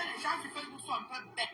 les gens sur Facebook sont un peu bêtes.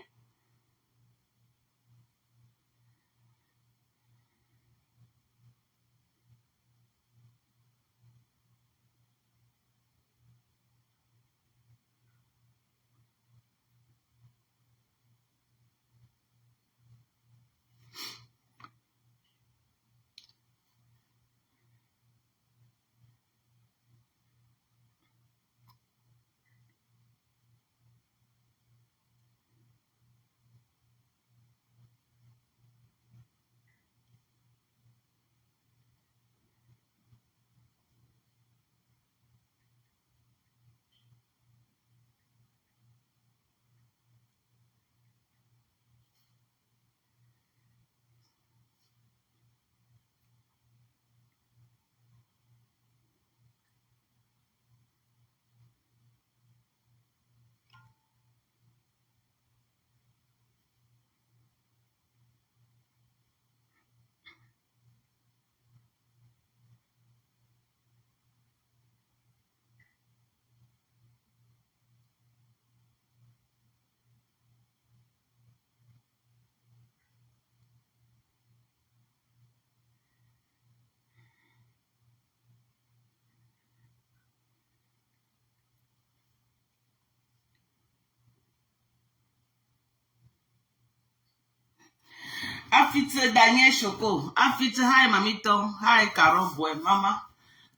Afite Daniel Choco, Afite, hi Mamito, hi Carole Boy, maman.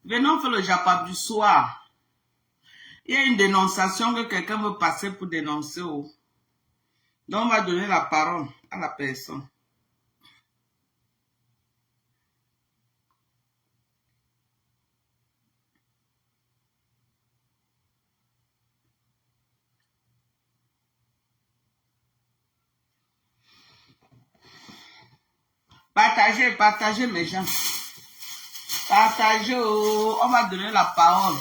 Venons faire le Japap du soir. Il y a une dénonciation que quelqu'un veut passer pour dénoncer. Donc on va donner la parole à la personne. Partagez, partagez mes gens. Partagez, on va donner la parole.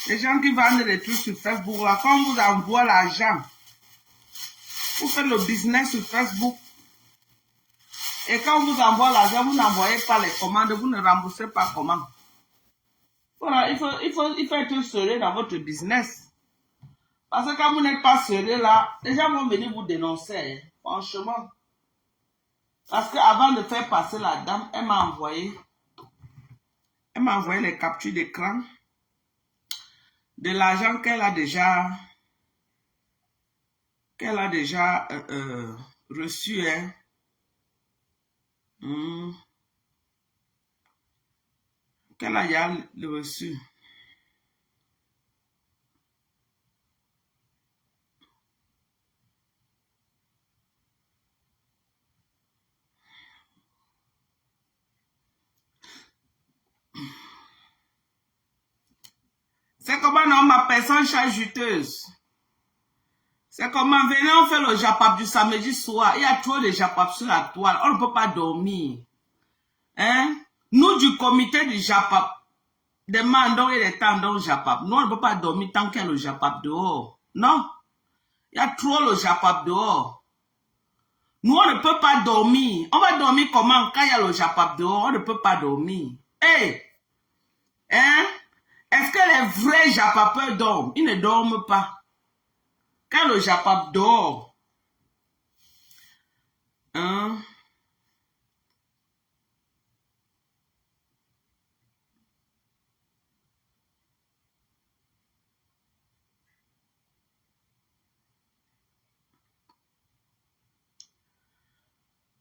Les gens qui vendent des trucs sur Facebook, là, quand on vous envoie l'argent, vous faites le business sur Facebook. Et quand on vous envoie l'argent, vous n'envoyez pas les commandes, vous ne remboursez pas comment. Voilà, il faut être sérieux dans votre business. Parce que quand vous n'êtes pas sérieux là, les gens vont venir vous dénoncer, hein, franchement. Parce qu'avant de faire passer la dame, elle m'a envoyé les captures d'écran de l'argent qu'elle a déjà reçu. Hein. Qu'elle a déjà reçu. C'est comment non, ma personne juteuse. C'est comment, venez, on fait le Japap du samedi soir. Il y a trop de Japap sur la toile. On ne peut pas dormir. Hein? Nous, du comité du Japap, demandons et les tendons Japap. Nous, on ne peut pas dormir tant qu'il y a le Japap dehors. Non. Il y a trop le Japap dehors. Nous, on ne peut pas dormir. On va dormir comment quand il y a le Japap dehors? On ne peut pas dormir. Hey! Hein? Est-ce que les vrais Japapeurs dorment? Ils ne dorment pas. Quand le Japap dort, hein?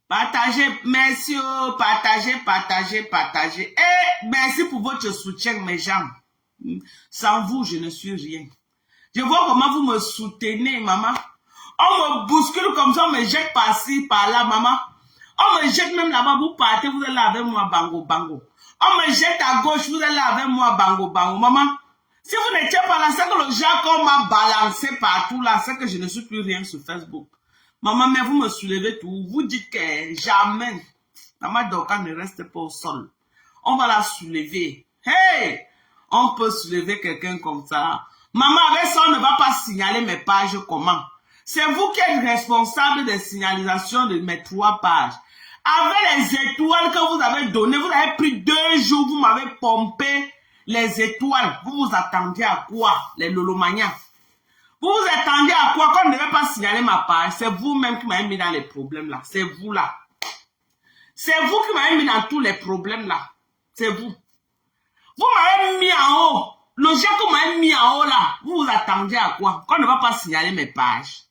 Partagez, merci, partagez. Et merci pour votre soutien, mes gens. Sans vous, je ne suis rien. Je vois comment vous me soutenez, maman. On me bouscule comme ça, on me jette par-ci, par-là, maman. On me jette même là-bas, vous partez, vous êtes là avec moi, bango, bango. On me jette à gauche, vous êtes là avec moi, bango, bango, maman. Si vous n'étiez pas là, c'est que le genre qu'on m'a balancé partout là, c'est que je ne suis plus rien sur Facebook. Maman, mais vous me soulevez tout. Vous dites que jamais, maman Dorcas ne reste pas au sol. On va la soulever. Hey! On peut soulever quelqu'un comme ça. Maman, avec ça, on ne va pas signaler mes pages comment? C'est vous qui êtes responsable des signalisations de mes 3 pages. Avec les étoiles que vous avez données, vous avez pris 2 jours, vous m'avez pompé les étoiles. Vous vous attendiez à quoi? Les lolomanias. Vous vous attendez à quoi? Qu'on ne devait pas signaler ma page. C'est vous-même qui m'avez mis dans les problèmes là. C'est vous là. C'est vous qui m'avez mis dans tous les problèmes là. C'est vous. Vous m'avez mis en haut. Le jet que vous m'avez mis en haut là. Vous vous attendez à quoi? Qu'on ne va pas signaler mes pages.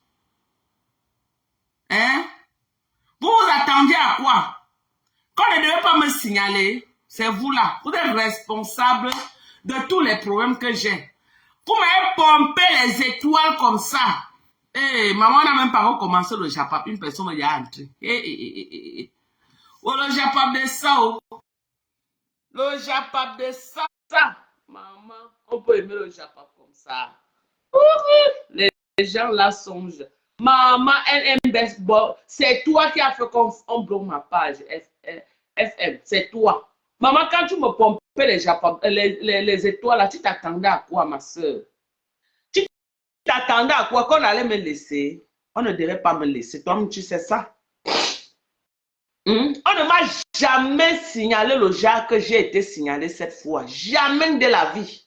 Hein? Vous vous attendez à quoi? Qu'on ne devait pas me signaler. C'est vous là. Vous êtes responsable de tous les problèmes que j'ai. Vous m'avez pompé les étoiles comme ça. Eh, maman n'a même pas recommencé le Japap. Une personne y a entré. Oh, le Japap de ça. Oh. Le Japap de ça. Maman, on peut aimer le Japap comme ça. Les gens là songent. Maman, elle aime baseball. C'est toi qui as fait qu'on bloque ma page FM. C'est toi. Maman, quand tu me pompais les étoiles là, tu t'attendais à quoi, ma soeur? Tu t'attendais à quoi? Qu'on allait me laisser? On ne devrait pas me laisser. Toi, tu sais ça? On ne m'a jamais signalé le genre que j'ai été signalé cette fois. Jamais de la vie.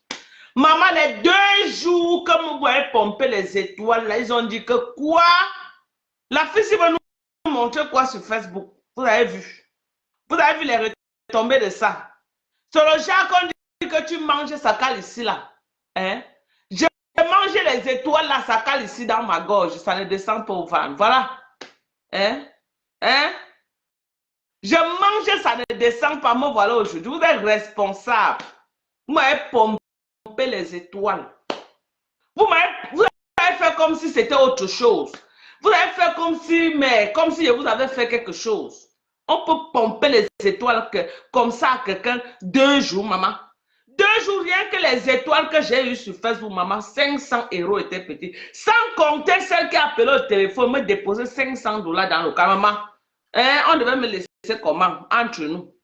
Maman, les 2 jours que vous voyez pomper les étoiles, là, ils ont dit que quoi? La fille, si va nous montrer quoi sur Facebook? Vous avez vu? Vous avez vu les retombées de ça? C'est le genre qu'on dit que tu manges ça cale ici, là. Hein? Je mange les étoiles, là, ça cale ici dans ma gorge. Ça ne descend pas au ventre. Voilà. Hein? Hein? Je mange, ça ne descend pas. Me voilà aujourd'hui. Vous êtes responsable. Vous m'avez pompé les étoiles. Vous avez fait comme si c'était autre chose. Vous avez fait comme si vous avez fait quelque chose. On peut pomper les étoiles comme ça à quelqu'un 2 jours, maman. 2 jours, rien que les étoiles que j'ai eues sur Facebook, maman, 500 € étaient petits. Sans compter celle qui a appelé au téléphone, me déposer 500 $ dans le cas, maman. Hein, on devait me laisser comment? Entre nous.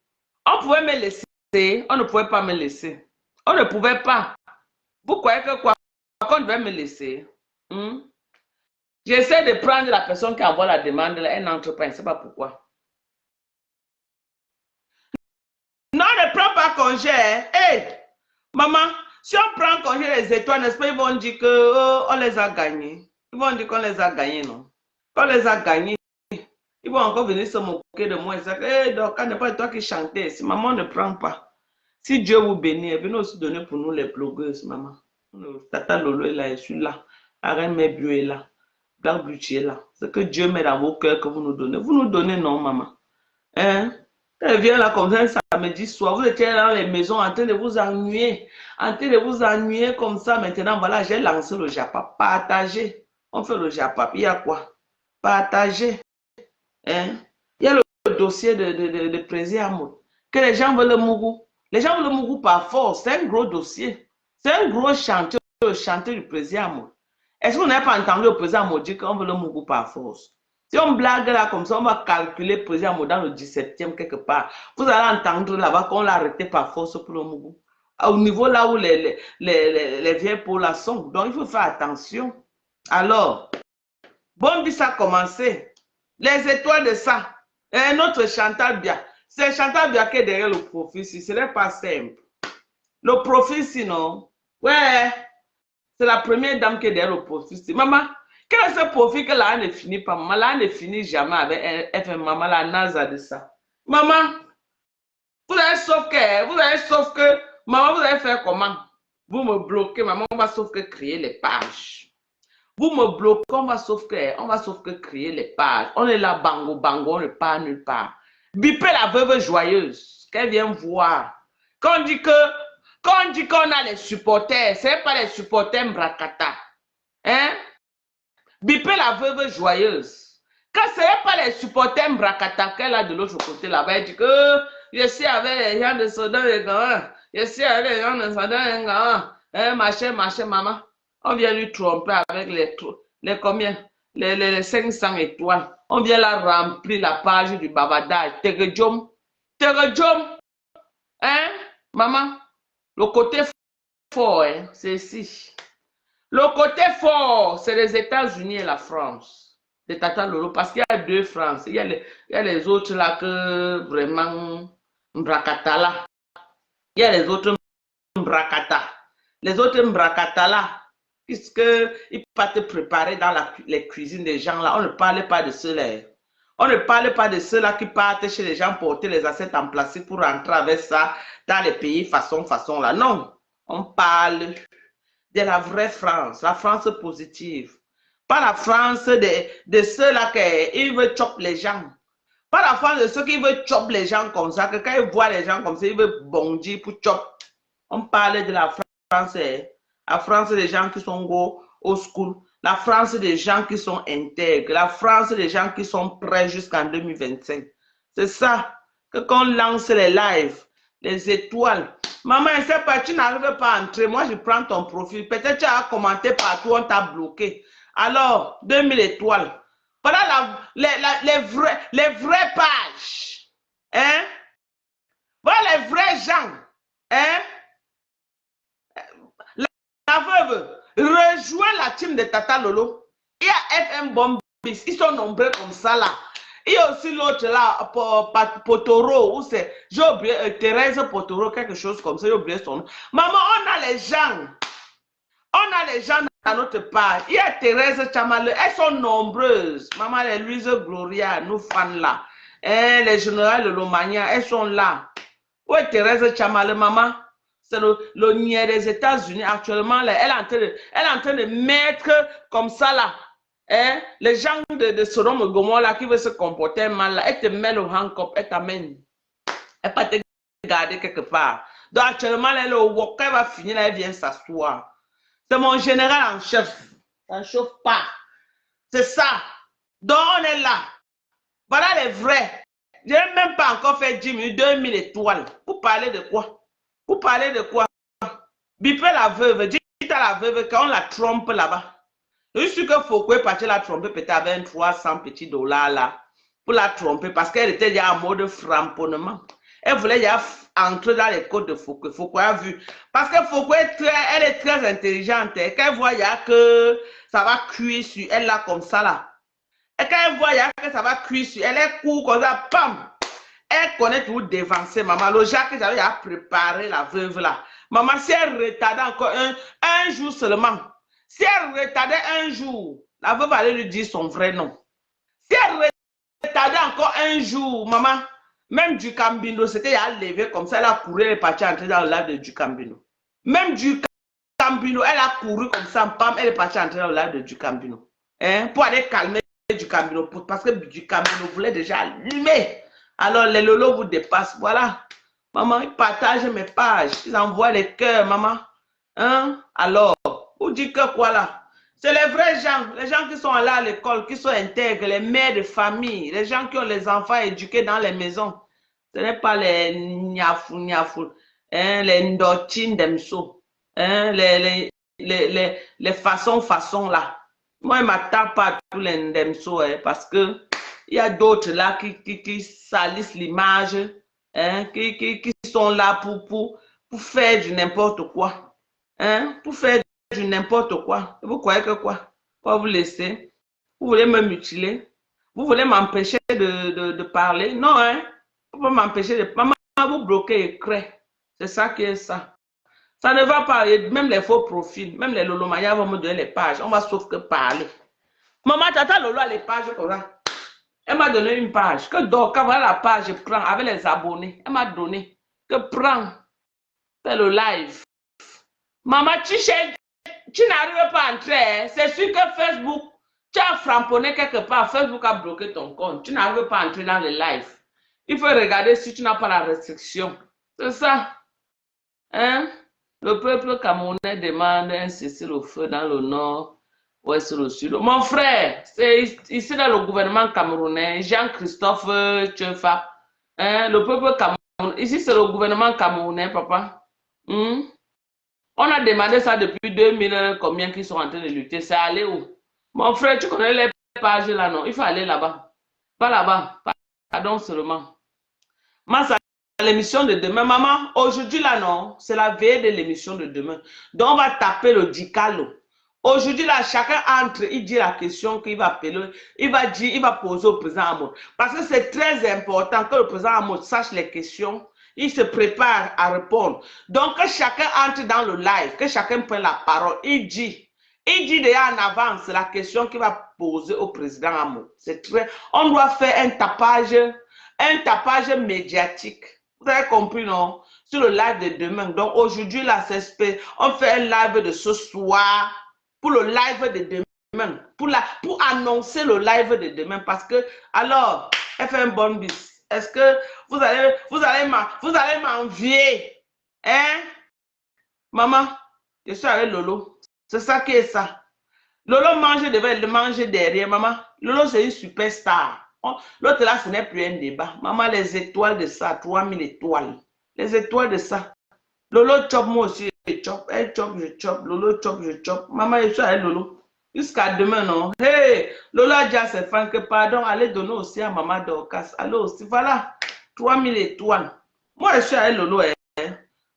On pouvait me laisser, on ne pouvait pas me laisser. On ne pouvait pas. Vous croyez que quoi? Qu'on devait me laisser? J'essaie de prendre la personne qui envoie la demande, là, elle n'entre pas, je ne sais pas pourquoi. Non, ne prends pas congé. Hey, maman, si on prend congé les étoiles, n'est-ce pas, ils vont dire qu'on les a gagnés. Ils vont dire qu'on les a gagnés, non? Qu'on les a gagnés. Ils vont encore venir se moquer de moi. Hey, donc, quand n'est pas toi qui chantais, si maman ne prend pas. Si Dieu vous bénit, venez aussi donner pour nous les blogueuses, maman. Tata Lolo est là, je suis là. Arène Mebiu est là. Black Beauty est là. C'est que Dieu met dans vos cœurs que vous nous donnez. Vous nous donnez, non, maman? Hein? Elle vient là comme ça un samedi soir. Vous étiez dans les maisons en train de vous ennuyer. En train de vous ennuyer comme ça. Maintenant, voilà, j'ai lancé le Japap. Partagez. On fait le Japap. Il y a quoi? Partagez. Hein? Il y a le dossier de président Amour. Que les gens veulent le Mougou. Les gens veulent le Mougou par force. C'est un gros dossier. C'est un gros chantier, le chantier du président Amour. Est-ce qu'on n'a pas entendu le président Amour dire qu'on veut le Mougou par force? Si on blague là comme ça, on va calculer le président Amour dans le 17e quelque part. Vous allez entendre là-bas qu'on l'a arrêté par force pour le Mougou. Au niveau là où les vieilles pour la sont. Donc il faut faire attention. Alors, bon, ça a commencé. Les étoiles de ça. Et notre Chantal Bia. C'est Chantal Bia qui est derrière le profil. Ce n'est pas simple. Le profil, sinon. Ouais. C'est la première dame qui est derrière le profil. Maman, quel est ce profil que là ne finit pas? Maman, là ne finit jamais avec FM. Maman, la NASA de ça. Maman, vous avez sauf que, maman, vous allez faire comment? Vous me bloquez, maman, on va sauf que créer les pages. Vous me bloquez, on va sauf que créer les pages. On est là, bango, bango, on ne part nulle part. Bipez la veuve joyeuse, qu'elle vient voir. Quand on dit qu'on a les supporters, ce n'est pas les supporters Mbrakata. Hein? Bipez la veuve joyeuse. Quand ce n'est pas les supporters Mbrakata qu'elle a de l'autre côté là-bas, elle dit que je suis avec les gens de Sodan et Gahan. Je suis avec les gens de Sodan et Gahan. Hein, machin, maman. On vient lui tromper avec les combien? Les 500 étoiles. On vient la remplir la page du bavardage. Tegejom. Hein, maman? Le côté fort, hein, c'est ici. Le côté fort, c'est les États-Unis et la France. C'est Tata Lolo, parce qu'il y a 2 France. Il y a les autres là que vraiment Mbrakata là. Il y a les autres Mbrakata. Les autres Mbrakata là. Puisque il pas te préparer dans les cuisines des gens là. On ne parle pas de ceux-là. On ne parle pas de ceux-là qui partent chez les gens porter les assiettes en plastique pour rentrer avec ça dans les pays façon là. Non, on parle de la vraie France, la France positive. Pas la France de ceux-là qui veulent choper les gens. Pas la France de ceux qui veulent choper les gens comme ça, que quand ils voient les gens comme ça, ils veulent bondir pour choper. On parle de la France, la France des gens qui sont au school, la France des gens qui sont intègres, la France des gens qui sont prêts jusqu'en 2025. C'est ça que quand on lance les lives, les étoiles. Maman, je ne sais pas, tu n'arrives pas à entrer. Moi, je prends ton profil. Peut-être tu as commenté partout, on t'a bloqué. Alors, 2000 étoiles. Voilà les vraies pages. Hein? Voilà les vrais gens. Hein? La veuve, rejoins la team de Tata Lolo. Il y a FM Bombis, ils sont nombreux comme ça là. Il y a aussi l'autre là, Potoro, ou c'est, j'ai oublié, Thérèse Potoro, quelque chose comme ça, j'ai oublié son nom. Maman, on a les gens. On a les gens dans notre part. Il y a Thérèse Chamale, elles sont nombreuses. Maman, les Louise Gloria, nous fans là. Les générales de Lomania, elles sont là. Où est Thérèse Chamale, maman? C'est le niais des États-Unis actuellement. Là, elle est en train de mettre comme ça là. Hein, les gens de Sodome et Gomorrhe là qui veulent se comporter mal là, elle te met le handcuff, elle t'amène. Elle va te garder quelque part. Donc actuellement, là, le walk, elle va finir là, elle vient s'asseoir. C'est mon général en chef. Ça ne chauffe pas. C'est ça. Donc on est là. Voilà les vrais. Je n'ai même pas encore fait 10 minutes, 2000 étoiles. Pour parler de quoi? Pour parler de quoi? Bipez la veuve. Dites à la veuve qu'on la trompe là-bas. Je suis que Foucault est parti la tromper peut-être avec 300 petits dollars là. Pour la tromper parce qu'elle était déjà en mode framponnement. Elle voulait déjà entrer dans les codes de Foucault. Foucault a vu. Parce que Foucault, elle est très intelligente. Et quand elle voit que ça va cuire sur elle là comme ça là. Et quand elle voit que ça va cuire sur elle, elle court comme ça, pam! Elle connaît tout dévancer, maman. Le Jacques, j'avais à préparer la veuve là. Maman, si elle retardait encore un jour seulement, si elle retardait un jour, la veuve allait lui dire son vrai nom. Si elle retardait encore un jour, maman, même du Cambino, c'était à lever comme ça, elle a couru, elle est partie entrer dans le lac de du Cambino. Même du Cambino, elle a couru comme ça, pam, elle est partie entrer dans le lac de du Cambino. Hein, pour aller calmer du Cambino, parce que du Cambino voulait déjà allumer. Alors, les lolos vous dépassent. Voilà. Maman, ils partagent mes pages. Ils envoient les cœurs, maman. Hein? Alors, vous dites que quoi là? C'est les vrais gens. Les gens qui sont là à l'école, qui sont intègres, les mères de famille, les gens qui ont les enfants éduqués dans les maisons. Ce n'est pas les niafou, hein? Les ndotines d'Emso. Hein? Les façons là. Moi, je ne m'attends pas à tous les ndemso, hein, parce que il y a d'autres là qui salissent l'image, hein, qui sont là pour faire du n'importe quoi. Hein, pour faire du n'importe quoi. Vous croyez que quoi? Pas vous laisser. Vous voulez me mutiler? Vous voulez m'empêcher de parler? Non, hein? Vous pouvez m'empêcher de... Maman, vous bloquez et crée. C'est ça qui est ça. Ça ne va pas. Même les faux profils, même les Lolomaya vont me donner les pages. On va sauf que parler. Maman, Tata Lolo a les pages comme ça. Elle m'a donné une page. Que donc, quand voilà la page, je prends avec les abonnés. Elle m'a donné. Que prends. Fais le live. Maman, tu n'arrives pas à entrer. C'est sûr que Facebook, tu as framponné quelque part. Facebook a bloqué ton compte. Tu n'arrives pas à entrer dans les lives. Il faut regarder si tu n'as pas la restriction. C'est ça. Hein? Le peuple camerounais demande un cessez-le-feu dans le nord, ouest, le sud. Mon frère, c'est ici dans le gouvernement camerounais, Jean-Christophe Tchefa. Hein? Le peuple camerounais, ici c'est le gouvernement camerounais, papa. On a demandé ça depuis 2000, combien qui sont en train de lutter. C'est aller où? Mon frère, tu connais les pages là, non? Il faut aller là-bas. Pas là-bas. Pardon seulement. Massa, l'émission de demain. Maman, aujourd'hui là, non, c'est la veille de l'émission de demain. Donc, on va taper le dicalo. Aujourd'hui là, chacun entre, il dit la question qu'il va appeler, il va dire, il va poser au président Amour. Parce que c'est très important que le président Amour sache les questions, il se prépare à répondre. Donc, que chacun entre dans le live, que chacun prenne la parole, il dit. Il dit déjà en avance la question qu'il va poser au président Amo. C'est très... On doit faire un tapage médiatique. Vous avez compris, non? Sur le live de demain. Donc aujourd'hui, la CSP, on fait un live de ce soir pour le live de demain. Pour annoncer le live de demain. Parce que, alors, FM Bombis, est-ce que vous allez m'envier? Hein? Maman, je suis avec Lolo. C'est ça qui est ça. Lolo devait le manger derrière, maman. Lolo, c'est une superstar. L'autre là, ce n'est plus un débat. Maman, les étoiles de ça, 3000 étoiles. Les étoiles de ça. Lolo chop, moi aussi, je chop. Elle chop, je chop. Lolo chop, je chop. Maman, je suis avec Lolo. Jusqu'à demain, non? Hey, Lolo a dit à ses fans que pardon, allez donner aussi à maman Dorcas. Allez aussi, voilà. 3000 étoiles. Moi, je suis avec Lolo, hein.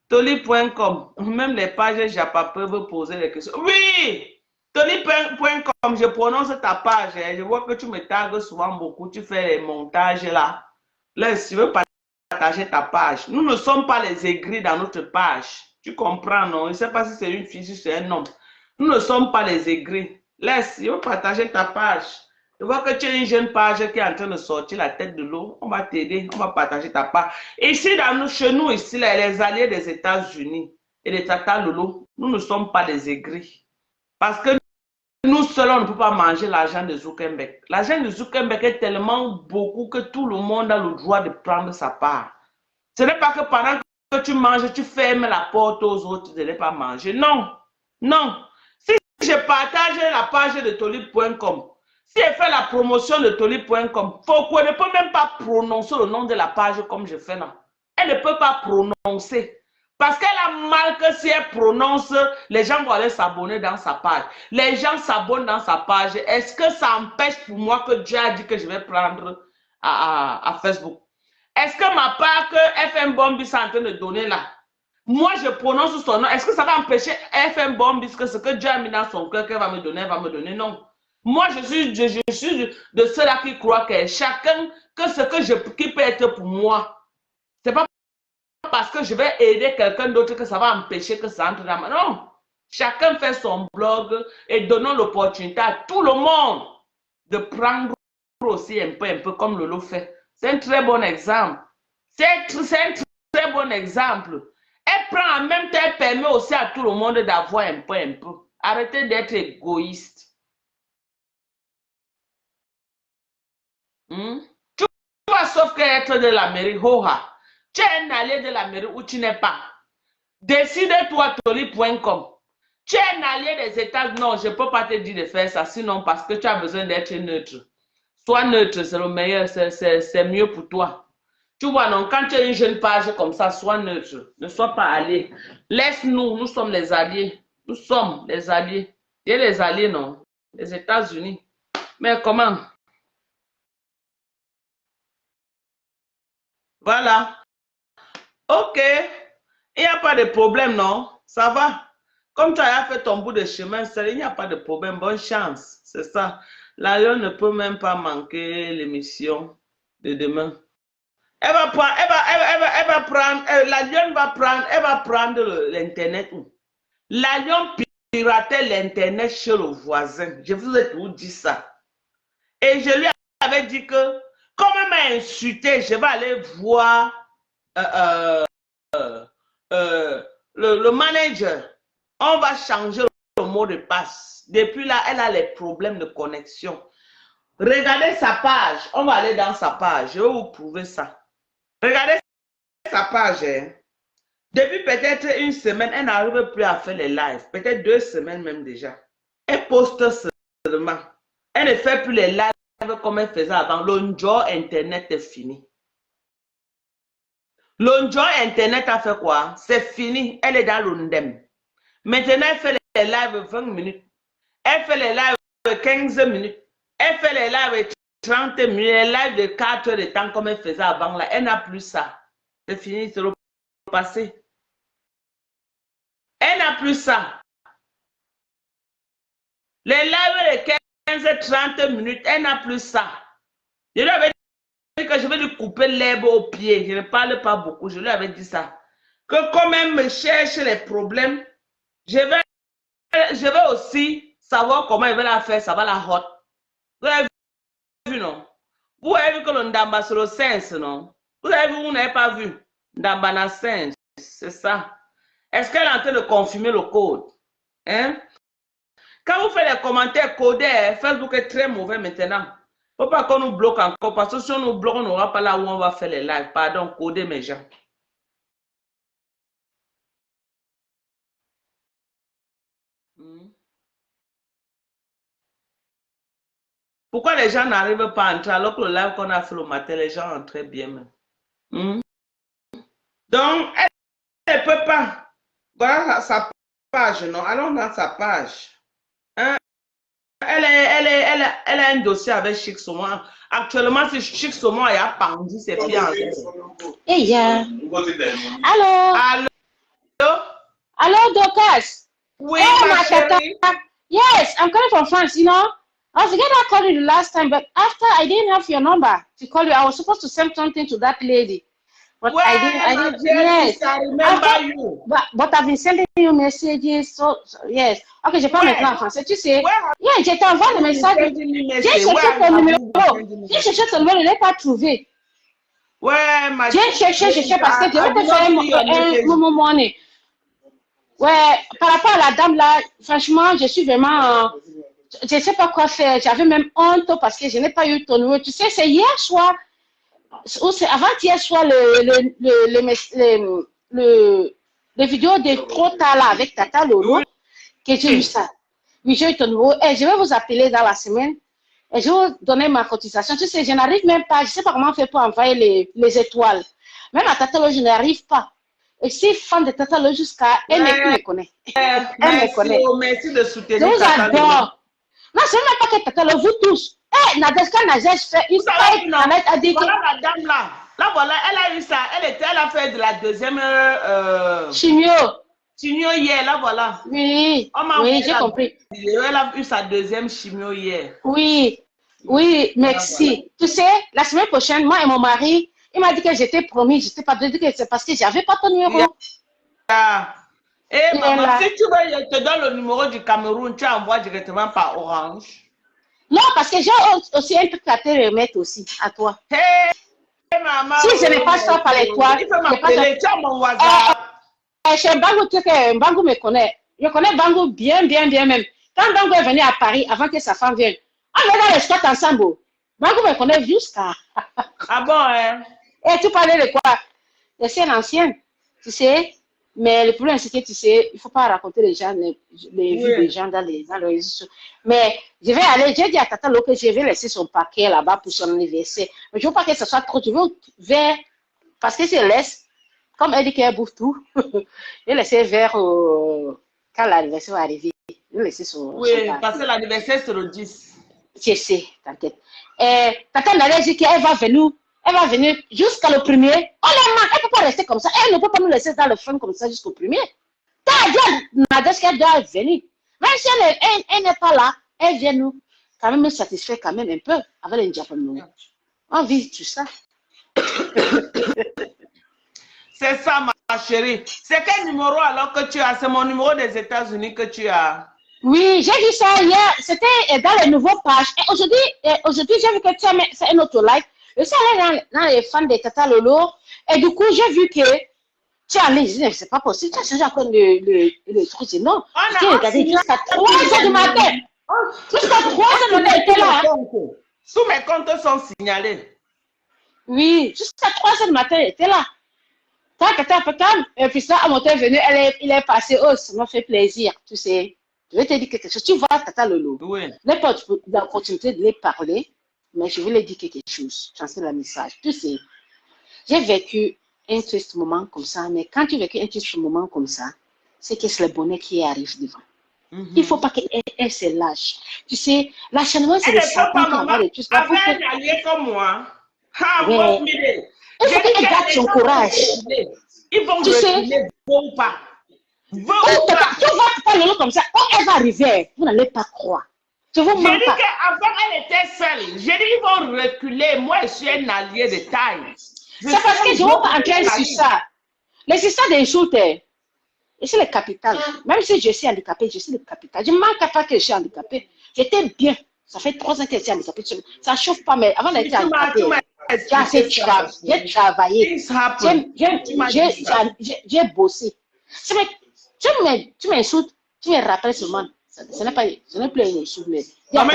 Toli.com, même les pages Japa peuvent poser des questions. Oui! Tony.com, je prononce ta page. Je vois que tu me tagues souvent beaucoup. Tu fais les montages là. Là, si tu veux partager ta page. Nous ne sommes pas les aigris dans notre page. Tu comprends, non? Je ne sais pas si c'est une fille, si c'est un homme. Nous ne sommes pas les aigris. Laisse, je veux partager ta page. Je vois que tu as une jeune page qui est en train de sortir la tête de l'eau. On va t'aider. On va partager ta page. Ici, chez nous, ici, là, les alliés des États-Unis et des Tata Lolo, nous ne sommes pas des aigris. Parce que nous seuls, on ne peut pas manger l'argent de Zuckerberg. L'argent de Zuckerberg est tellement beaucoup que tout le monde a le droit de prendre sa part. Ce n'est pas que pendant que tu manges, tu fermes la porte aux autres de ne pas manger. Non, non. Si je partage la page de Tolib.com, si je fais la promotion de Tolib.com, Foucault ne peut même pas prononcer le nom de la page comme je fais là. Elle ne peut pas prononcer. Parce qu'elle a mal que si elle prononce, les gens vont aller s'abonner dans sa page. Les gens s'abonnent dans sa page. Est-ce que ça empêche pour moi que Dieu a dit que je vais prendre à Facebook? Est-ce que ma part que FM Bombis est en train de donner là, moi je prononce son nom, est-ce que ça va empêcher FM Bombis que ce que Dieu a mis dans son cœur qu'elle va me donner, non. Moi je suis de ceux-là qui croient que chacun, que ce qui peut être pour moi, c'est pas parce que je vais aider quelqu'un d'autre que ça va empêcher que ça entre dans ma... Non. Chacun fait son blog et donnons l'opportunité à tout le monde de prendre aussi un peu comme Lolo fait. C'est un très bon exemple. C'est un très bon exemple. Elle prend en même temps, elle permet aussi à tout le monde d'avoir un peu. Arrêtez d'être égoïste. Tu vois, sauf qu'être de la mairie, hoha. Tu es un allié de la mairie où tu n'es pas. Décide-toi, Toli.com. Tu es un allié des États. Non, je ne peux pas te dire de faire ça, sinon parce que tu as besoin d'être neutre. Sois neutre, c'est le meilleur, c'est mieux pour toi. Tu vois, non, quand tu as une jeune page comme ça, sois neutre. Ne sois pas allié. Laisse-nous, nous sommes les alliés. Nous sommes les alliés. Et les alliés, non. Les États-Unis. Mais comment? Voilà. Ok, il n'y a pas de problème, non? Ça va. Comme tu as fait ton bout de chemin, il n'y a pas de problème. Bonne chance, c'est ça. La Lyon ne peut même pas manquer l'émission de demain. Elle va prendre, la Lyon elle va prendre l'Internet où? La Lyon piratait l'Internet chez le voisin. Je vous ai tout dit ça. Et je lui avais dit que, comme elle m'a insulté, je vais aller voir le manager. On va changer le mot de passe. Depuis là, elle a les problèmes de connexion. Regardez sa page. On va aller dans sa page. Je vais vous prouver ça. Regardez sa page. Hein. Depuis peut-être une semaine, elle n'arrive plus à faire les lives. Peut-être 2 semaines même déjà. Elle poste seulement. Elle ne fait plus les lives comme elle faisait avant. L'enjoy Internet est fini. L'enjoy Internet a fait quoi? C'est fini. Elle est dans l'ondem. Maintenant, elle fait les lives 20 minutes. Elle fait les lives 15 minutes. Elle fait les lives 30 minutes. Les lives de 4 heures de temps comme elle faisait avant. Là. Elle n'a plus ça. C'est fini, c'est le passé. Elle n'a plus ça. Les lives de 15-30 minutes, elle n'a plus ça. Je lui avais dit que je vais lui couper l'herbe au pied. Je ne parle pas beaucoup. Je lui avais dit ça. Que quand même me cherche les problèmes, je vais aussi savoir comment il va la faire, ça va la hot. Vous avez vu, non? Vous avez vu que le Ndamba sur le sens, non? Vous avez vu, vous n'avez pas vu? Ndamba na sens, c'est ça. Est-ce qu'elle est en train de confirmer le code? Hein? Quand vous faites les commentaires codés, Facebook est très mauvais maintenant. Il ne faut pas qu'on nous bloque encore, parce que si on nous bloque, on n'aura pas là où on va faire les lives. Pardon, coder mes gens. Pourquoi les gens n'arrivent pas à entrer alors que le live qu'on a fait le matin, les gens entraient bien même. Donc, elle ne peut pas. Voilà sa page, non? Allons dans sa page. Hein? Elle a un dossier avec Chic Saumon. Actuellement, si Chic Saumon a pendu ses pieds en l'air. Hey, yeah. Hello. Allô? Hello, Dorcas. Oui, Oh, ma my chérie. Yes, I'm calling from France, you know. I was going to call you the last time, but after I didn't have your number to call you, I was supposed to send something to that lady. But Well, I didn't, yes. yes. I remember you. But I've been sending you messages, so yes. Ok, je parle maintenant en français. Tu sais, yeah, je t'envoie le message. J'ai cherché ton numéro. J'ai cherché ton numéro, je ne l'ai pas trouvé. Ouais, ma J'ai cherché parce que je vais te faire un moment. Ouais, par rapport à la dame là, franchement, je suis vraiment... je ne sais pas quoi faire. J'avais même honte parce que je n'ai pas eu ton numéro. Tu sais, c'est hier soir, ou c'est avant-hier soir, le vidéo de trop tard là avec Tata Lolo, que j'ai eu ça. Oui, j'ai eu ton numéro. Et je vais vous appeler dans la semaine et je vais vous donner ma cotisation. Tu sais, je n'arrive même pas, je ne sais pas comment faire pour envoyer les étoiles. Même à Tata Lolo, je n'arrive pas. Et si fan de Tata Lolo jusqu'à, elle me connaît. Elle me connaît. Merci de soutenir. Je vous adore. Non, c'est même pas que Tata Lolo, vous tous. Eh, Nadeska Nazesh fait une fête. A dit que... Voilà la dame là. Là, voilà, elle a eu ça. Elle a fait de la deuxième... Chimio. Chimio hier, là, voilà. Oui, oui, j'ai compris. Elle a eu sa deuxième chimio hier. Oui, oui, merci. Tu sais, la semaine prochaine, moi et mon mari, il m'a dit que j'étais promis, je t'ai pas dit que c'est parce que j'avais pas ton numéro. Eh, maman, si tu veux, je te donne le numéro du Cameroun, tu envoies directement par Orange. Non, parce que j'ai aussi un truc à te remettre aussi, à toi. Hey, maman. Si je n'ai pas ça par l'étoile, il peut m'appeler, tu as mon WhatsApp. Chez Bango, tu sais que Bango me connaît. Je connais Bango bien même. Quand Bango est venu à Paris, avant que sa femme vienne, on est dans les squats ensemble. Bango me connaît jusqu'à... Ah bon, hein? Et tu parlais de quoi? Je suis ancienne, tu sais. Mais le problème, c'est que tu sais, il ne faut pas raconter les gens, les vies des gens dans les réseaux sociaux. Mais je vais aller, j'ai dit à Tata Lo que je vais laisser son paquet là-bas pour son anniversaire. Mais je ne veux pas que ce soit trop, je veux vers, parce que je laisse, comme elle dit qu'elle bouffe tout, je vais laisser vers quand l'anniversaire va arriver. Je vais laisser son. Oui, parce que l'anniversaire c'est le 10. Je sais, t'inquiète. Et Tata Nalé dit qu'elle va venir. Elle va venir jusqu'à le premier. Oh la main, elle ne peut pas rester comme ça. Elle ne peut pas nous laisser dans le fun comme ça jusqu'au premier. T'as dit qu'elle doit venir. Même si elle n'est pas là, elle vient nous quand même nous satisfaire quand même un peu avec les Japonais. On vit tout ça. C'est ça, ma chérie. C'est quel numéro alors que tu as? C'est mon numéro des États-Unis que tu as. Oui, j'ai vu ça hier. C'était dans les nouveaux pages. Et aujourd'hui, j'ai vu que tu as mis un autre like. Je suis allée dans les fans de Tata Lolo et du coup, j'ai vu que tu es allé, c'est pas possible, tu as changé encore le truc, c'est non. Tu as regardé jusqu'à 3h du matin. Jusqu'à 3h du matin, était là. Tous mes comptes sont signalés. Oui, jusqu'à 3h du matin, elle était là. Quand tu étais un peu calme, et puis ça, à mon temps venu, il est passé, oh, ça m'a fait plaisir, tu sais. Je vais te dire quelque chose. Tu vois Tata Lolo. Oui. N'importe où, dans la continuité de les parler. Mais je voulais dire quelque chose, transmettre le message. Tu sais, j'ai vécu un triste moment comme ça, mais quand tu vécu un triste moment comme ça, c'est que c'est le bonheur qui arrive devant. Il ne faut pas qu'elle se lâche. Tu sais, l'acharnement, c'est le serpent qui envoie les trucs. Avec un allié comme moi, il faut qu'elle garde son courage. Ils vont tu sais, ou pas. Tu vas parler comme ça, quand elle va arriver, vous n'allez pas croire. J'ai dit qu'avant elle était seule. J'ai dit ils vont reculer. Moi, je suis un allié de taille. C'est parce que je ne veux pas entrer sur ça. Les histoires d'insultes, Je suis le capital. Même si je suis handicapé, je suis le capital. Je ne manque pas que je suis handicapé. J'étais bien. Ça fait 3 ans que je suis handicapé. Ça ne chauffe pas, mais avant d'être handicapé, j'ai travaillé. J'ai bossé. Tu m'insultes, tu me rappelles seulement. Ce n'est plus une insulte, mais une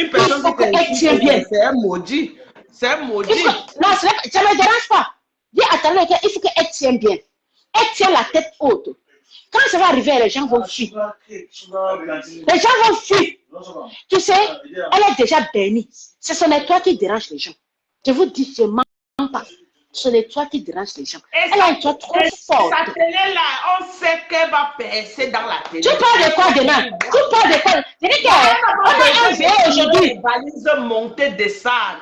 personne qui t'insulte, c'est un maudit. C'est un maudit. Non, ça ne me dérange pas. Dis à ta il faut qu'elle tienne bien. Elle tient la tête haute. Quand ça va arriver, les gens vont fuir. Les gens vont fuir. Tu sais, elle est déjà bénie. Ce sont les toi qui dérange les gens. Je vous dis, je ne mens pas. Ce n'est toi qui dérange les gens. Elle a une toi trop forte. Sa télé là, on sait qu'elle va percer dans la télé. Tu parles de quoi demain? Tu parles de quoi? Je dis qu'on a un vélo aujourd'hui. Valise monter, descendre.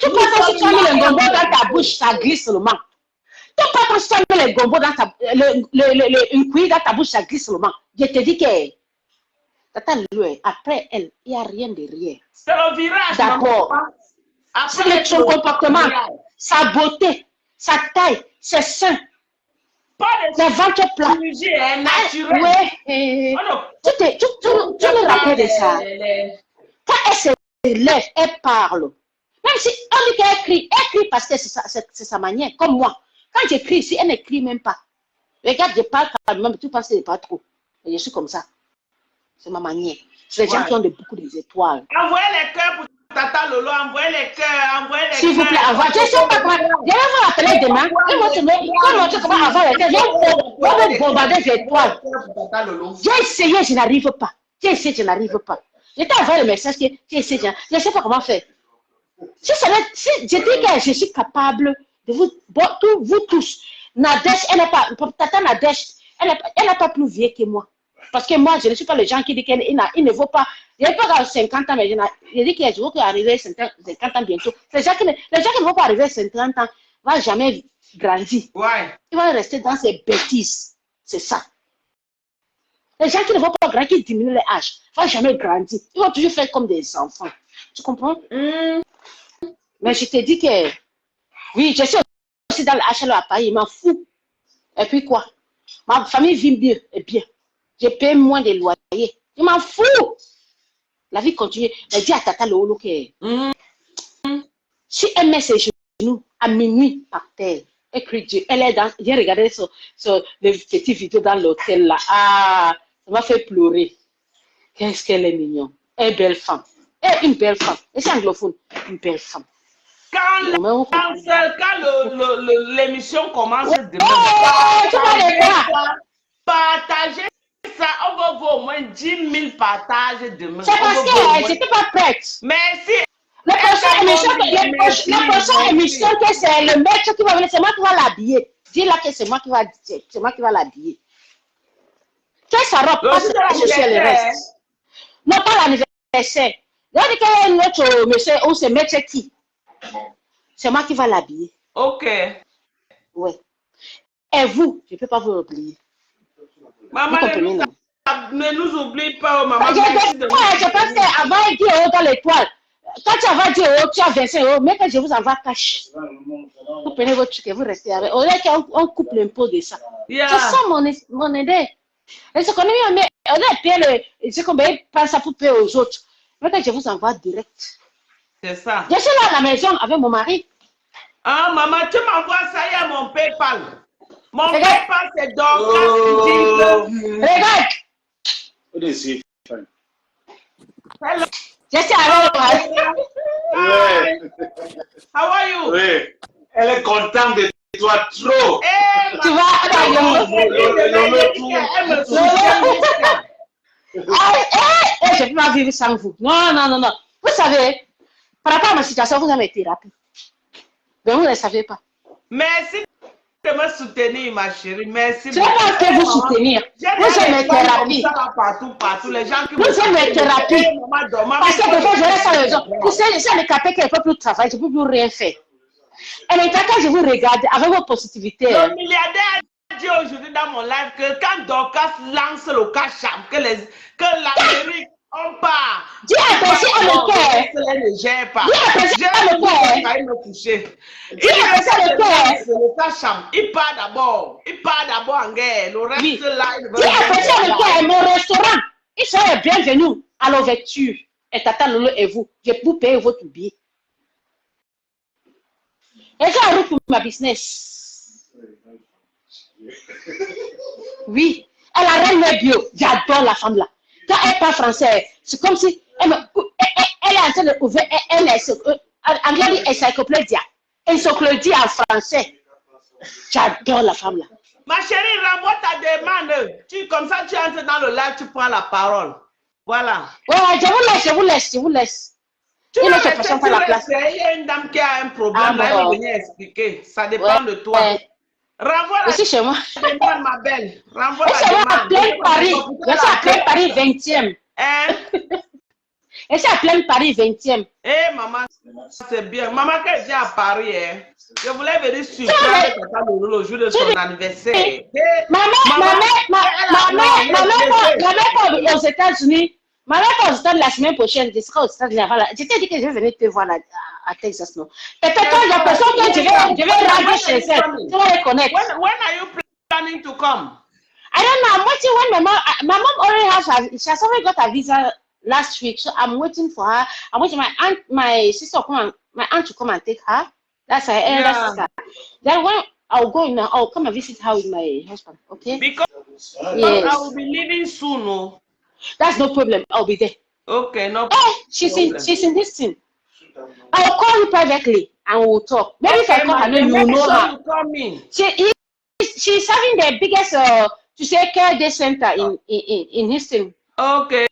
Tu penses que si tu as mis le gombo dans ta bouche, ça glisse seulement. Tu penses que si tu as mis le gombo dans ta une cuillère dans ta bouche, ça glisse seulement. Je te dis que après elle, il n'y a rien derrière. C'est le virage. D'accord. C'est son comportement, sa beauté, sa taille, ses seins, le ventre plat. Oui. Tu me rappelles de ça. Quand elle se lève, elle parle. Même si on dit qu'elle crie parce que c'est sa manière, comme moi. Quand j'écris ici, elle ne crie même pas. Regarde, je parle quand même, tu penses que ce n'est pas trop. Et je suis comme ça. C'est ma manière. C'est les gens qui ont beaucoup d'étoiles. Envoyez les cœurs pour Tata Lolo, envoyez les cœurs, envoyez les cœurs. S'il vous plaît, envoyez. Je ne sais pas comment. Je vais vous appeler demain. Je vais vous montrer comment envoyer les cœurs. Je vais bombarder les étoiles. J'ai essayé, je n'arrive pas. J'ai essayé, je n'arrive pas. Je t'ai envoyé le message, j'ai essayé, je ne sais pas comment faire. Si je dis que je suis capable de vous tous. Nadesh, elle n'est pas, Tata Nadesh, elle n'est pas plus vieille que moi. Parce que moi, je ne suis pas le genre qui dit qu'il ne vaut pas. Je n'ai pas 50 ans, mais je dis que je veux arriver à 50 ans bientôt. Les gens qui ne vont pas arriver à 50 ans ne vont jamais grandir. Ouais. Ils vont rester dans ces bêtises. C'est ça. Les gens qui ne vont pas grandir, qui diminuent leur âge, ne vont jamais grandir. Ils vont toujours faire comme des enfants. Tu comprends? Mais je te dis que, oui, je suis aussi dans le HLO à Paris, il m'en fout. Et puis quoi? Ma famille vit mieux et bien. Je paie moins de loyers. Je m'en fous. La vie continue. Mais dis à Tata Lolo que si elle met ses genoux à minuit par terre, elle crie Dieu. Elle est dans. J'ai regardé les petites vidéos dans l'hôtel là. Ah, ça m'a fait pleurer. Qu'est-ce qu'elle est mignonne. Elle est belle femme. Elle est une belle femme. Et c'est anglophone. Une belle femme. Quand l'émission commence demain, tu vas les voir. Partagez ça, on va voir au moins 10 000 partages demain. C'est parce que je n'étais pas prête. Merci. La prochaine émission, que c'est le maître qui va venir, c'est moi qui va l'habiller. Dis-là que c'est moi qui va l'habiller. Quelle sa robe passe sur le reste? Non, pas l'anniversaire. Regardez qu'il y a un autre monsieur ou c'est maître qui. C'est moi qui va l'habiller. Ok. Oui. Et vous, je ne peux pas vous oublier. Maman, ne nous oublie pas, maman. Je pense qu'avant, il dit dans l'étoile. Quand tu vas dire tu as 25 euros, mais que je vous envoie cash. Vous prenez votre truc et vous restez avec. On dirait qu'on coupe l'impôt de ça. C'est ça mon idée. Et ce qu'on a mis, on a payé ce qu'on paye ça pour payer aux autres. Mais que je vous envoie direct. C'est ça. Je suis là à la maison avec mon mari. Ah, maman, tu m'envoies ça, il y a mon PayPal. Mon PayPal, c'est Dorcas. Regarde. Hello. Je suis avec moi. How are you? Oui. Elle est contente de toi trop. Hey, tu je ne peux pas vivre sans vous. Non. Vous savez, par rapport à ma situation, vous avez thérapie. Mais vous ne le savez pas. Merci de me soutenir, ma chérie. Merci. Je ne vais pas que vous soutenir. Vous avez mes thérapies. Partout, les gens qui vous avez mes thérapies. Parce que des fois, je reste à la maison. Vous savez, je suis handicapée qui ne peut plus travailler, je ne peux plus rien faire. Et maintenant, quand je vous regarde avec vos positivités. Le milliardaire a dit aujourd'hui dans mon live que quand Dorcas lance le cash, que l'Amérique On part. Dis à Percy à le cœur. Ne gère pas. Dis à Percy à le cœur. Il me toucher. Dis à Percy à le cœur. Il part d'abord. Il part d'abord en guerre. Le reste Oui. là, il Dis à Percy à le cœur, mon restaurant. Ils sont les bienvenus à l'ouverture. Et Tata Lolo et vous. Je vais vous payer votre billet. Et j'ai un route pour ma business. Oui. Elle a reine bio. J'adore la femme là. Quand elle parle français, c'est comme si elle est en train de ouvrir anglais encyclopédia. Encyclopédie en français. J'adore la femme là. Ma chérie, renvoie ta demande. Comme ça, tu entres dans le live, tu prends la parole. Voilà. Ouais, je vous laisse. Tu Il vas ne se présente pas la place. Il y a une dame qui a un problème, elle va venir expliquer. Ça dépend de toi. Renvoie la Aussi chez moi. demande, ma belle. Renvoie Et la c'est à plein Paris. Je suis à plein Paris 20e. Hein? Et c'est à plein Paris 20e. Eh, maman, c'est bien. Maman, quand elle vient à Paris, hein, je voulais venir surprendre Tata Lolo le jour de son anniversaire. Ma mère part aux États-Unis. Ma mère part aux États-Unis la semaine prochaine. Je serai aux États-Unis avant. Je t'ai dit que je vais venir te voir à Texas, non? Peut-être que la personne que je vais rendre chez elle, tu vas les connaître. When are you planning to come? I don't know. I'm waiting when my mom already has she has already got a visa last week, so I'm waiting for her. I'm waiting my sister my aunt to come and take her. That's her elder sister. Then when I'll go in, I'll come and visit her with my husband. Okay? Because yes. I will be leaving soon. No? That's no problem. I'll be there. Okay, no problem. She's in this thing. I'll call you privately and we'll talk. Maybe if I call her name, you know her. She's having the biggest care day center in Houston. Okay.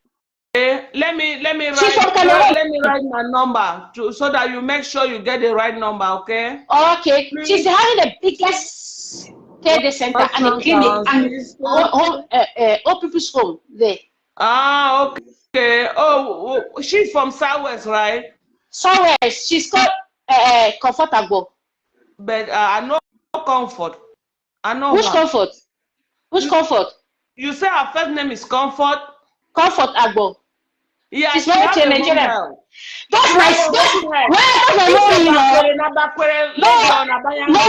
Let me write my number so that you make sure you get the right number, okay? Okay. Please. She's having the biggest care day center and a clinic and all people's home there. Ah, okay. Oh, she's from Southwest, right? Southwest. She's called Comfortable. But I know Comfort. I know. Which Comfort? Which Comfort? You say her first name is Comfort? Comfort Agbo. Yeah, she's married to a Nigerian. That's my No,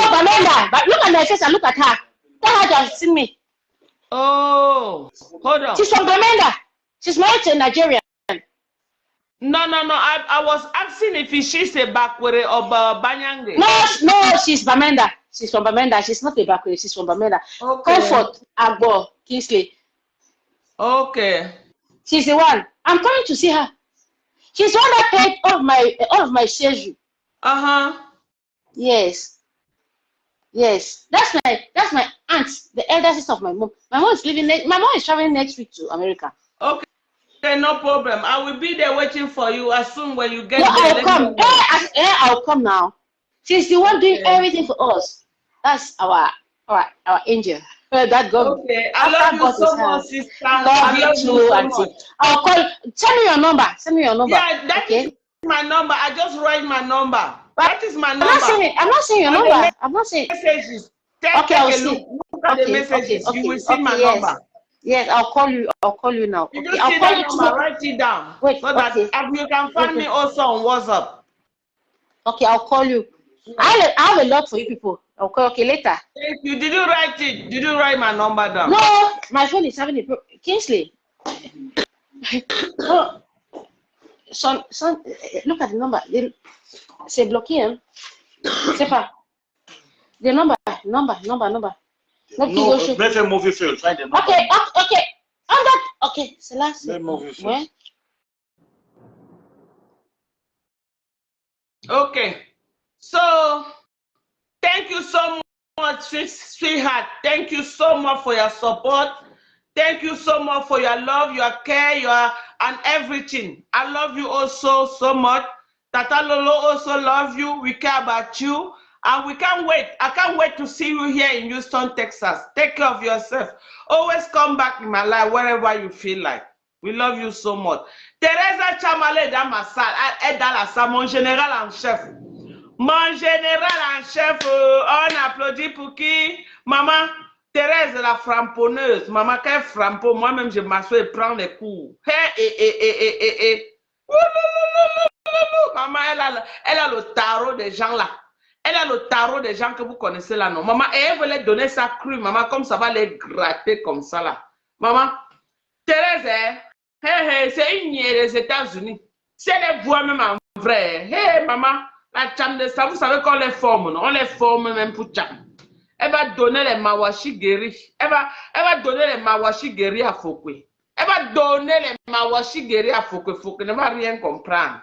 Bamenda. But look at my face and look at her. Tell her to have seen me. Oh, hold on. She's from Bamenda. She's married to a Nigerian. No. I was asking if she's a Bakwere or Banyange. No, she's Bamenda. She's from Bamenda. She's not a Bakwere. She's from Bamenda. Okay. Comfort Agbo Kingsley. Okay. She's the one. I'm coming to see her. She's the one that paid all of my shares. Yes. That's my aunt, the elder sister of my mom. My mom is traveling next week to America. Okay, no problem. I will be there waiting for you as soon when you get there. I'll come. I'll come now. She's the one doing everything for us. That's our angel. That God. Okay, I love you so much, sister. Love you too, auntie. I'll call. Send me your number. Yeah, that is my number. I just write my number. That is my number. I'm not saying your number. I'm not saying messages. Okay, I'll see. Look at the messages. You will see my number. Yes, I'll call you. I'll call you now. You just see that number. Write it down. Wait, so that you can find me also on WhatsApp. Okay, I'll call you. I have a lot for you people. Okay, later. Thank you. Did you write it? Did you write my number down? No, my phone is having a problem. Kingsley. Oh, son, look at the number. C'est bloqué, hein? C'est pas. The number. No, let's move it field. Find the number. Okay. On that. Okay, c'est là. Let's move it field. Ouais. Okay. So, thank you so much, sweetheart. Thank you so much for your support. Thank you so much for your love, your care, and everything. I love you also so much. Tata Lolo also love you. We care about you. And we can't wait. I can't wait to see you here in Houston, Texas. Take care of yourself. Always come back in my life wherever you feel like. We love you so much. Teresa Chamale Damassal, est dans la salle, mon général en chef. Mon général en chef, on applaudit pour qui? Maman, Thérèse, la framponneuse. Maman, quand elle framponne, moi-même, je m'assois et prends les cours. Maman, elle a le tarot des gens là. Elle a le tarot des gens que vous connaissez là, non? Maman, et elle veut donner ça cru, maman, comme ça va les gratter comme ça là. Maman, Thérèse, c'est une niais des États-Unis. Si elle est voix même en vrai, maman, la cham de ça, vous savez qu'on les forme, non? On les forme même pour cham. Elle va donner les mawashi guéris. Elle va donner les mawashi guéris à Fokwe. Elle va donner les mawashi guéris à Fokwe. Fokwe ne va rien comprendre.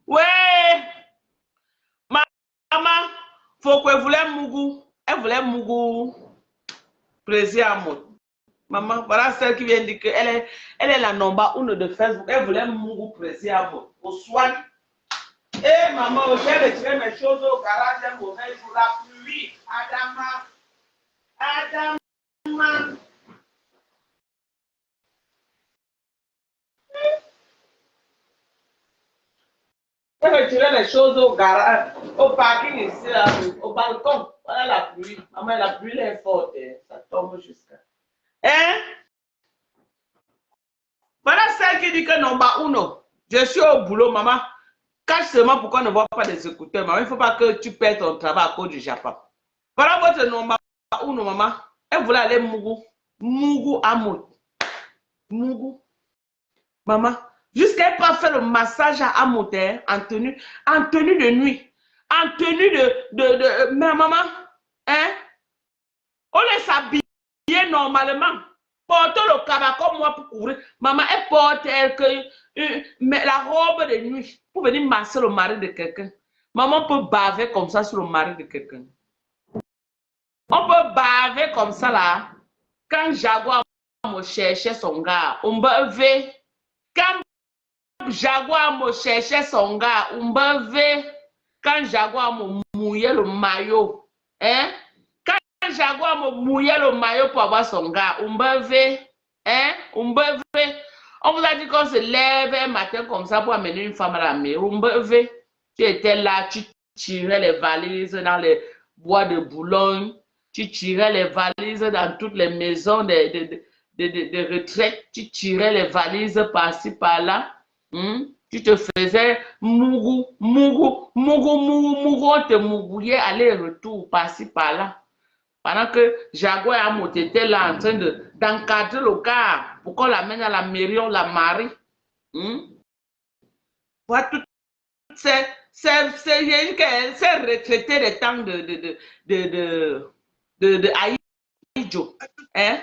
Ouais. Maman, Fokwe voulait Mougou. Elle voulait Mougou. Président. Maman, voilà celle qui vient de dire qu'elle est la number 1 de Facebook. Elle voulait Mougou président. Au soir. Eh maman, j'ai retiré mes choses au garage un mauvais jour, la pluie. Adama. J'ai retiré les choses au garage, au parking ici, là, au balcon. Voilà la pluie. Maman, la pluie est forte, ça tombe jusqu'à. Hein? Voilà celle qui dit que number 1. Je suis au boulot, maman. Cache seulement pourquoi on ne voit pas des écouteurs, maman. Il ne faut pas que tu perdes ton travail à cause du Japon. Voilà votre number 1, maman. Elle voulait aller Mougou. Mougou Amout. Mougou. Maman. Jusqu'à elle pas faire le massage à Amout en tenue de nuit. En tenue de mais maman. Hein? On laisse s'habiller normalement. Porte le cabas comme moi pour couvrir. Maman, elle porte mais la robe de nuit pour venir masser le mari de quelqu'un. Maman peut baver comme ça sur le mari de quelqu'un. On peut baver comme ça là. Quand Jaguar me cherchait son gars, on bavait. Quand Jaguar me cherchait son gars, on bavait. Quand Jaguar me mouillait le maillot, hein? Jaguar me mouillait le maillot pour avoir son gars. On bavait. Hein? On bavait. On vous a dit qu'on se lève un matin comme ça pour amener une femme à la mairie. On bavait. Tu étais là, tu tirais les valises dans les bois de Boulogne. Tu tirais les valises dans toutes les maisons de retraite. Tu tirais les valises par-ci, par-là. Tu te faisais mougou. On te mougouillait aller-retour par-ci, par-là. Pendant que Jaguar Amout était là en train d'encadrer le gars pour qu'on l'amène à la mairie, on la marie. Voilà tout c'est retraité des temps de Aïdjo. Hein?